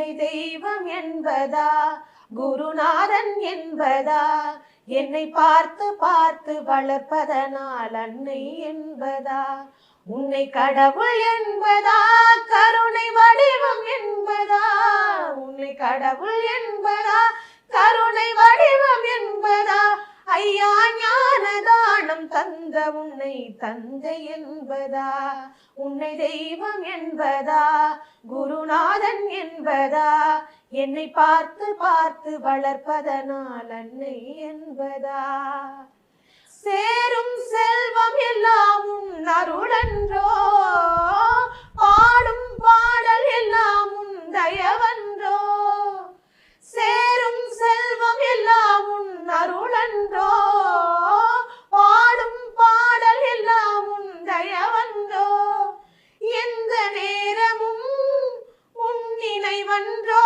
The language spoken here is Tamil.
உன்னை தெய்வம் என்பதா, குருநாதன் என்பதா, என்னை பார்த்து பார்த்து வளர்ப்பதனால் அன்னை என்பதா, உன்னை கடவுள் என்பதா, கருணை வடிவம் என்பதா, உன்னை கடவுள் என்பதா, கருணை வடிவம் என்பதா, ஐயா ஞான தானம் தந்த உன்னை தந்தை என்பதா, உன்னை தெய்வம் என்பதா, குருநாதன் என்பதா, என்னை பார்த்து பார்த்து வளர்ப்பதனால் அன்னை என்பதா. சேரும் செல்வம் எல்லாம் உன் அருளன்றோ, பாடும் பாடல் எல்லாம் உன் தயவன்றோ, சேரும் செல்வம் எல்லாம் உன் அருளன்றோ, பாடும் பாடல் எல்லாம் உன் தயவன்றோ, எந்த நேரமும் உன் நினைவன்றோ.